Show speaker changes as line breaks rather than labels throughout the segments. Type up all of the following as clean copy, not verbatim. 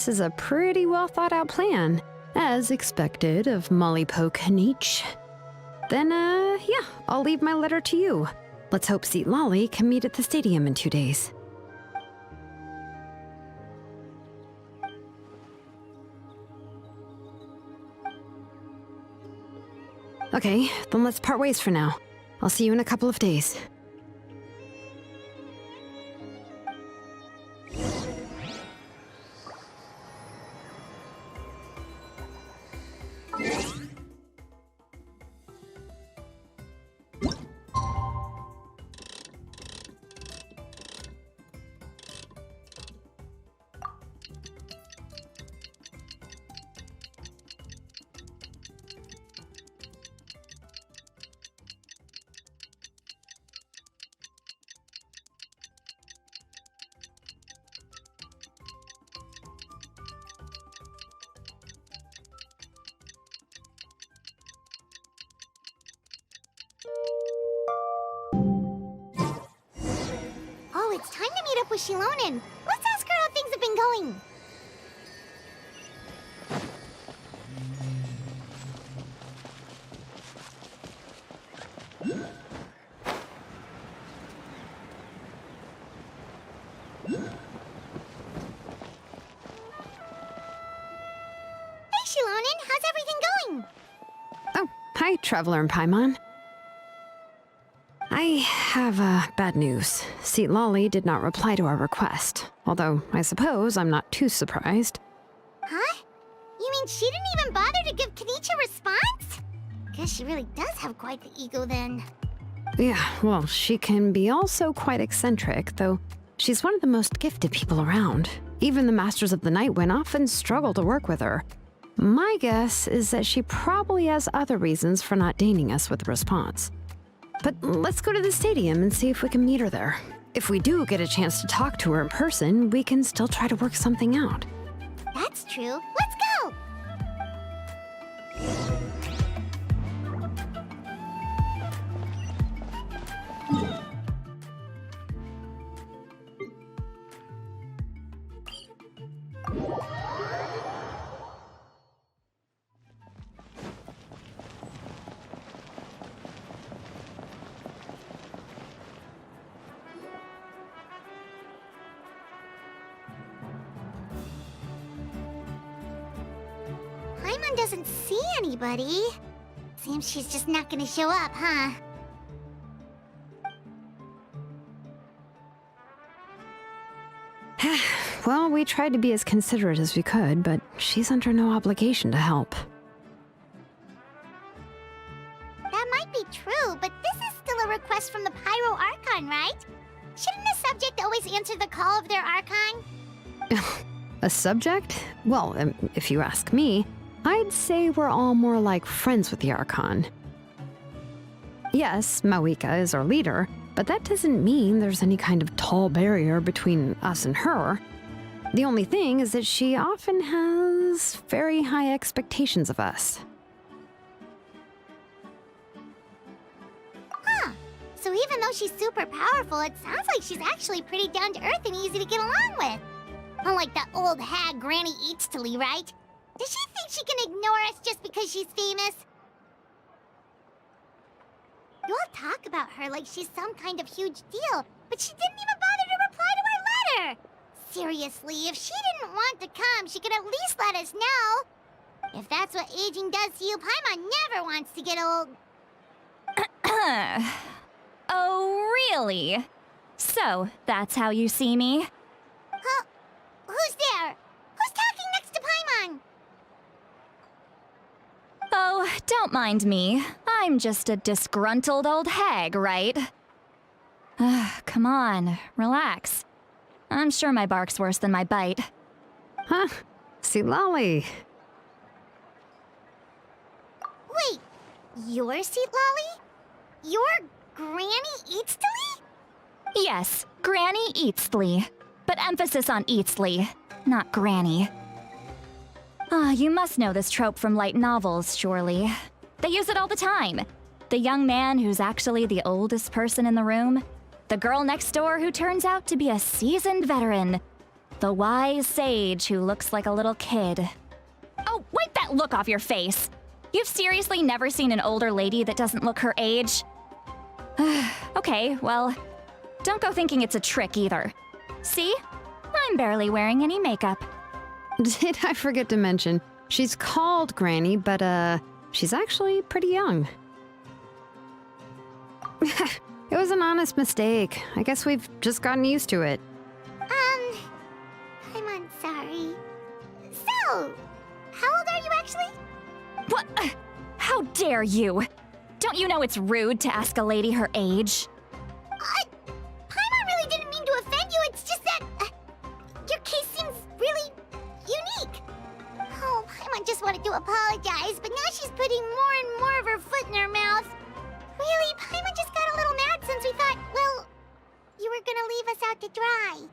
This is a pretty well thought out plan, as expected of Molly Poke Niche. Then, yeah, I'll leave my letter to you. Let's hope Seat Lolly can meet at the stadium in 2 days. Okay, then let's part ways for now. I'll see you in a couple of days.
Oh, it's time to meet up with Shilonen. Let's ask her how things have been going. Hey, Shilonen, how's everything going?
Oh, hi, Traveler and Paimon. I have bad news. Seat Lolly did not reply to our request, although I suppose I'm not too surprised.
Huh? You mean she didn't even bother to give Kenichi a response? Guess she really does have quite the ego then.
Yeah, well, she can be also quite eccentric, though she's one of the most gifted people around. Even the Masters of the Night Wind often struggle to work with her. My guess is that she probably has other reasons for not deigning us with a response. But let's go to the stadium and see if we can meet her there. If we do get a chance to talk to her in person, we can still try to work something out.
That's true. Let's go! Paimon doesn't see anybody. Seems she's just not gonna show up, huh?
Well, we tried to be as considerate as we could, but she's under no obligation to help.
That might be true, but this is still a request from the Pyro Archon, right? Shouldn't a subject always answer the call of their Archon?
A subject? Well, if you ask me, I'd say we're all more like friends with the Archon. Yes, Mawika is our leader, but that doesn't mean there's any kind of tall barrier between us and her. The only thing is that she often has very high expectations of us.
Huh. So even though she's super powerful, it sounds like she's actually pretty down to earth and easy to get along with. Unlike that old hag Granny Eatstily, right? Does she think she can ignore us just because she's famous? You all talk about her like she's some kind of huge deal, but she didn't even bother to reply to our letter! Seriously, if she didn't want to come, she could at least let us know. If that's what aging does to you, Paimon never wants to get old.
Oh, really? So, that's how you see me?
Huh? Who's there? Who's talking next to Paimon?
Oh, don't mind me. I'm just a disgruntled old hag, right? Come on, relax. I'm sure my bark's worse than my bite.
Huh? Seat Lolly.
Wait, you're Seat Lolly? You're Granny Eatstily?
Yes, Granny Eatsley. But emphasis on Eatsley, not Granny. You must know this trope from light novels, surely. They use it all the time. The young man who's actually the oldest person in the room. The girl next door who turns out to be a seasoned veteran. The wise sage who looks like a little kid. Oh, wipe that look off your face! You've seriously never seen an older lady that doesn't look her age? Okay, well, don't go thinking it's a trick either. See? I'm barely wearing any makeup.
Did I forget to mention, she's called Granny, but she's actually pretty young. It was an honest mistake. I guess we've just gotten used to it.
I'm sorry. So, how old are you actually?
What? How dare you? Don't you know it's rude to ask a lady her age?
Paimon really didn't mean to offend you, it's just that your case seems really unique. Oh, Paimon just wanted to apologize, but now she's putting more and more of her foot in her mouth. Really, Paimon just got a little mad since we thought, well, you were gonna leave us out to dry.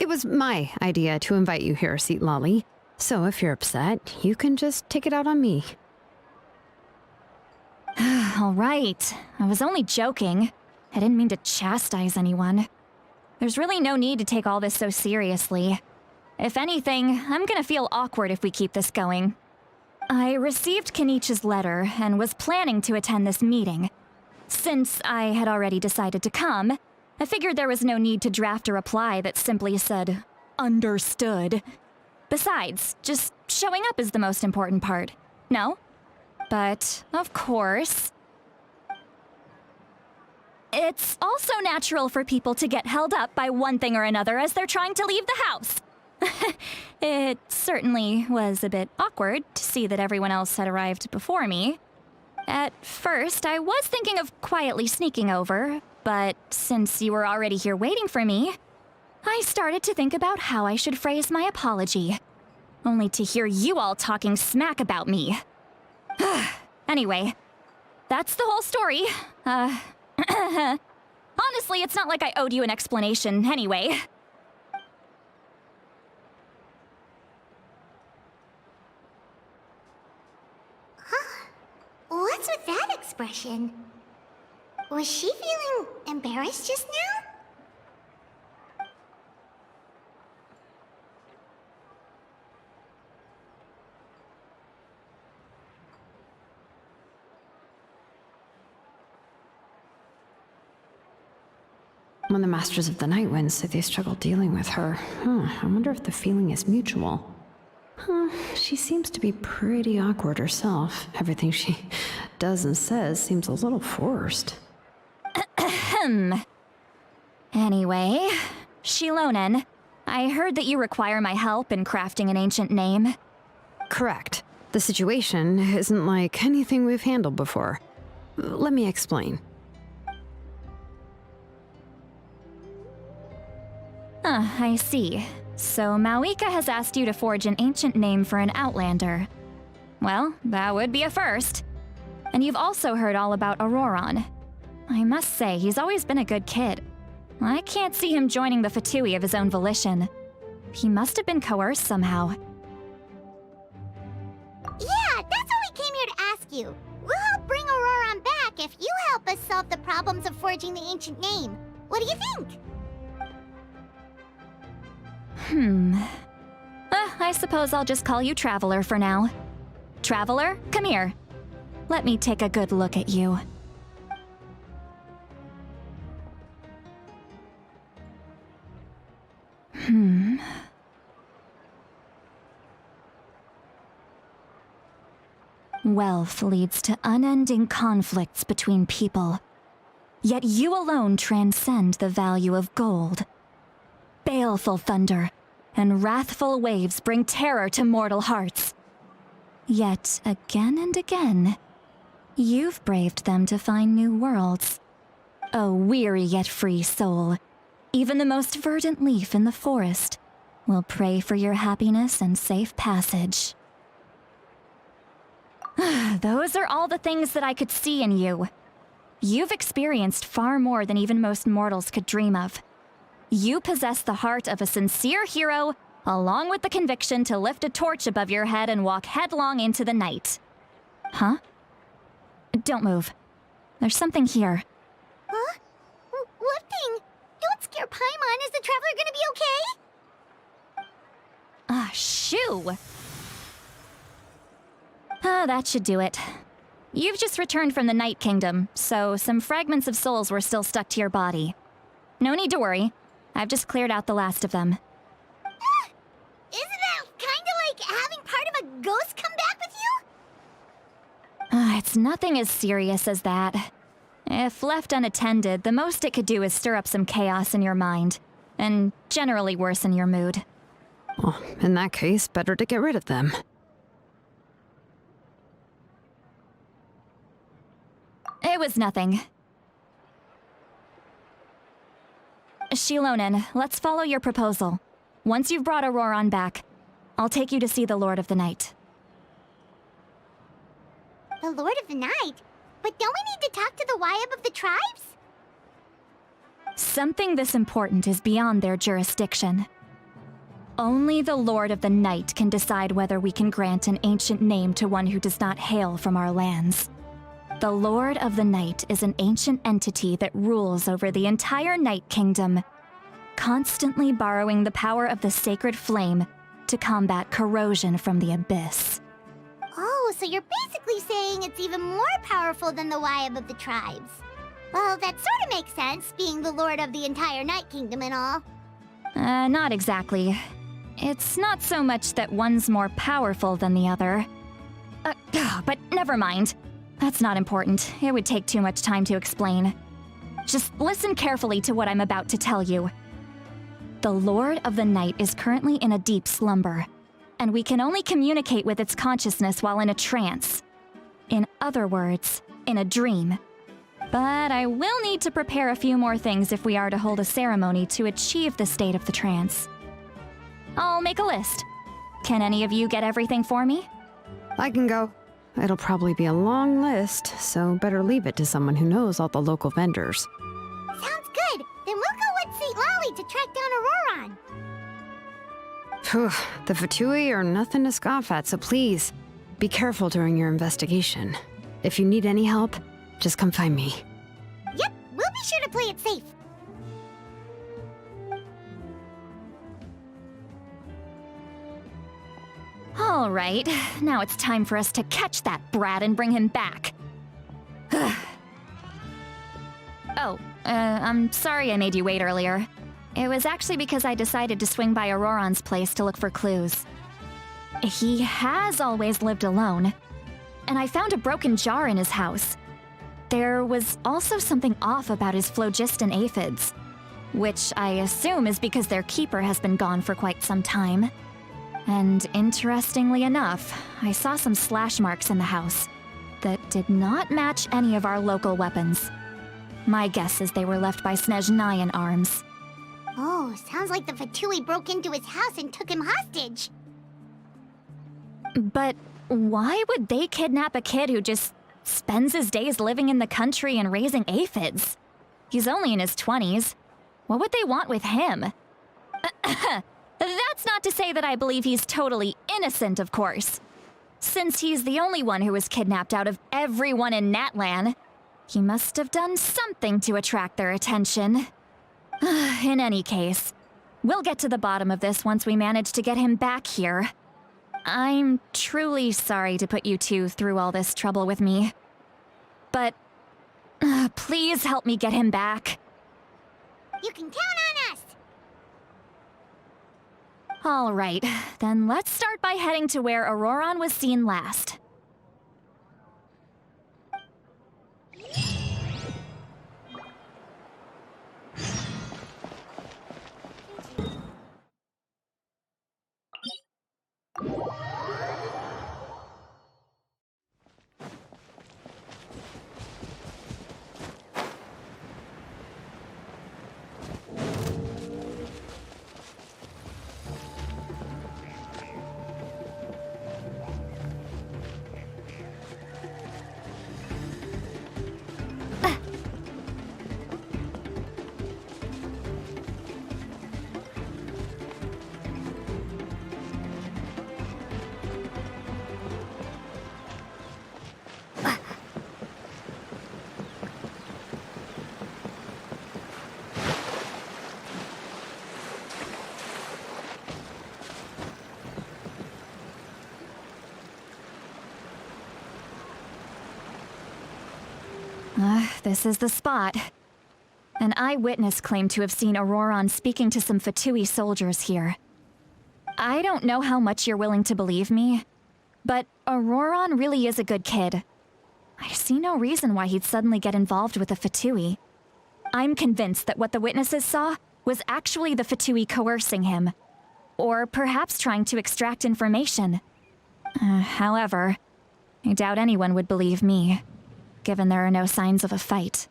It was my idea to invite you here, Seat Lolly. So if you're upset, you can just take it out on me.
All right. I was only joking. I didn't mean to chastise anyone. There's really no need to take all this so seriously. If anything, I'm gonna feel awkward if we keep this going. I received Kenichi's letter and was planning to attend this meeting. Since I had already decided to come, I figured there was no need to draft a reply that simply said, "Understood." Besides, just showing up is the most important part. No? But, of course... It's also natural for people to get held up by one thing or another as they're trying to leave the house. It certainly was a bit awkward to see that everyone else had arrived before me. At first, I was thinking of quietly sneaking over, but since you were already here waiting for me, I started to think about how I should phrase my apology. Only to hear you all talking smack about me. Anyway, that's the whole story. Honestly, it's not like I owed you an explanation anyway.
What's with that expression? Was she feeling embarrassed just now?
When the Masters of the Night Wind said they struggled dealing with her, I wonder if the feeling is mutual. She seems to be pretty awkward herself. Everything she does and says seems a little forced.
Anyway, Shilonen, I heard that you require my help in crafting an ancient name.
Correct. The situation isn't like anything we've handled before. Let me explain.
I see. So Mauika has asked you to forge an ancient name for an Outlander. Well, that would be a first. And you've also heard all about Auroron. I must say, he's always been a good kid. I can't see him joining the Fatui of his own volition. He must have been coerced somehow.
Yeah, that's what we came here to ask you. We'll help bring Auroron back if you help us solve the problems of forging the ancient name. What do you think?
I suppose I'll just call you Traveler for now. Traveler, come here. Let me take a good look at you. Wealth leads to unending conflicts between people. Yet you alone transcend the value of gold. Baleful thunder and wrathful waves bring terror to mortal hearts. Yet again and again, you've braved them to find new worlds. O weary yet free soul, even the most verdant leaf in the forest will pray for your happiness and safe passage. Those are all the things that I could see in you. You've experienced far more than even most mortals could dream of. You possess the heart of a sincere hero, along with the conviction to lift a torch above your head and walk headlong into the night. Huh? Don't move. There's something here.
Huh? What thing? Don't your Paimon. Is the traveler gonna be okay?
Ah, shoo! That should do it. You've just returned from the Night Kingdom, so some fragments of souls were still stuck to your body. No need to worry. I've just cleared out the last of them.
Isn't that kinda like having part of a ghost come back with you?
It's nothing as serious as that. If left unattended, the most it could do is stir up some chaos in your mind, and generally worsen your mood.
Well, in that case, better to get rid of them.
It was nothing. Shilonen, let's follow your proposal. Once you've brought Auroran back, I'll take you to see the Lord of the Night.
The Lord of the Night? But don't we need to talk to the Wyab of the tribes?
Something this important is beyond their jurisdiction. Only the Lord of the Night can decide whether we can grant an ancient name to one who does not hail from our lands. The Lord of the Night is an ancient entity that rules over the entire Night Kingdom, constantly borrowing the power of the sacred flame to combat corrosion from the abyss.
Oh, so you're basically saying it's even more powerful than the Wyab of the tribes. Well, that sort of makes sense, being the lord of the entire Night Kingdom and all.
Not exactly. It's not so much that one's more powerful than the other. But never mind. That's not important. It would take too much time to explain. Just listen carefully to what I'm about to tell you. The Lord of the Night is currently in a deep slumber, and we can only communicate with its consciousness while in a trance. In other words, in a dream. But I will need to prepare a few more things if we are to hold a ceremony to achieve the state of the trance. I'll make a list. Can any of you get everything for me?
I can go. It'll probably be a long list, so better leave it to someone who knows all the local vendors.
Sounds good. Then we'll go with St. Lolly to track down Auroran.
Phew, the Fatui are nothing to scoff at, so please, be careful during your investigation. If you need any help, just come find me.
Yep, we'll be sure to play it safe.
All right, now it's time for us to catch that brat and bring him back. I'm sorry I made you wait earlier. It was actually because I decided to swing by Auroran's place to look for clues. He has always lived alone, and I found a broken jar in his house. There was also something off about his phlogiston aphids, which I assume is because their keeper has been gone for quite some time. And interestingly enough, I saw some slash marks in the house that did not match any of our local weapons. My guess is they were left by Snezhnayan arms.
Oh, sounds like the Fatui broke into his house and took him hostage.
But why would they kidnap a kid who just spends his days living in the country and raising aphids? He's only in his 20s. What would they want with him? That's not to say that I believe he's totally innocent, of course. Since he's the only one who was kidnapped out of everyone in Natlan, he must have done something to attract their attention. In any case, we'll get to the bottom of this once we manage to get him back here. I'm truly sorry to put you two through all this trouble with me. But please help me get him back.
You can count on us!
All right, then let's start by heading to where Auroran was seen last. This is the spot. An eyewitness claimed to have seen Auroron speaking to some Fatui soldiers here. I don't know how much you're willing to believe me, but Auroron really is a good kid. I see no reason why he'd suddenly get involved with a Fatui. I'm convinced that what the witnesses saw was actually the Fatui coercing him, or perhaps trying to extract information. However, I doubt anyone would believe me, given there are no signs of a fight.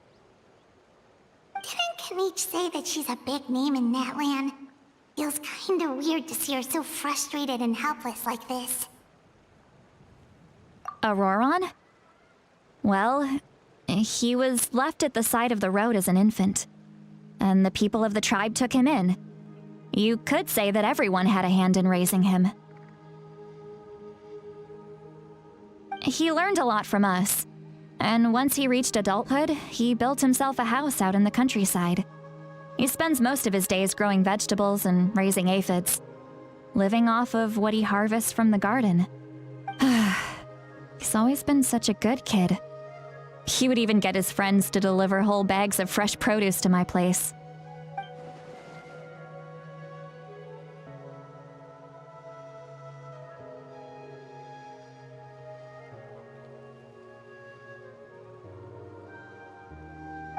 Didn't Kanich say that she's a big name in that land? Feels kinda weird to see her so frustrated and helpless like this.
Auroron? Well, he was left at the side of the road as an infant, and the people of the tribe took him in. You could say that everyone had a hand in raising him. He learned a lot from us, and once he reached adulthood, he built himself a house out in the countryside. He spends most of his days growing vegetables and raising aphids, living off of what he harvests from the garden. He's always been such a good kid. He would even get his friends to deliver whole bags of fresh produce to my place.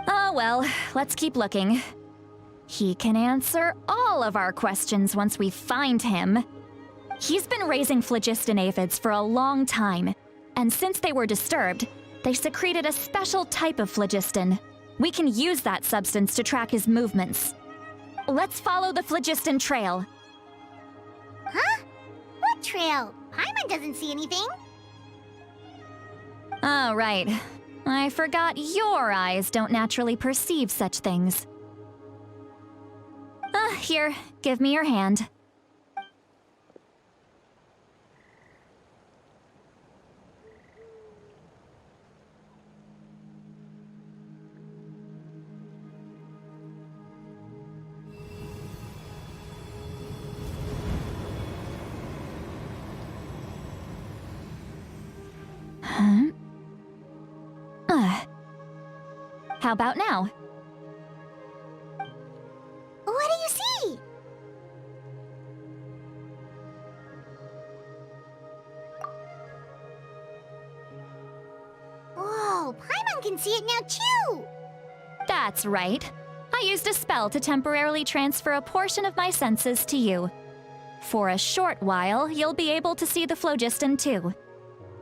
Oh well, let's keep looking. He can answer all of our questions once we find him. He's been raising phlogiston aphids for a long time, and since they were disturbed, they secreted a special type of phlogiston. We can use that substance to track his movements. Let's follow the phlogiston trail.
Huh? What trail? Paimon doesn't see anything.
Oh, right. I forgot your eyes don't naturally perceive such things. Here, give me your hand. Huh? How about now?
What do you see? Whoa, Paimon can see it now too!
That's right. I used a spell to temporarily transfer a portion of my senses to you. For a short while, you'll be able to see the phlogiston too.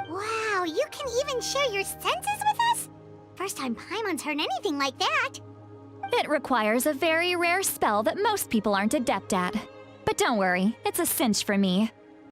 Wow, you can even share your senses with us? First time Paimon's heard anything like that.
It requires a very rare spell that most people aren't adept at. But don't worry, it's a cinch for me.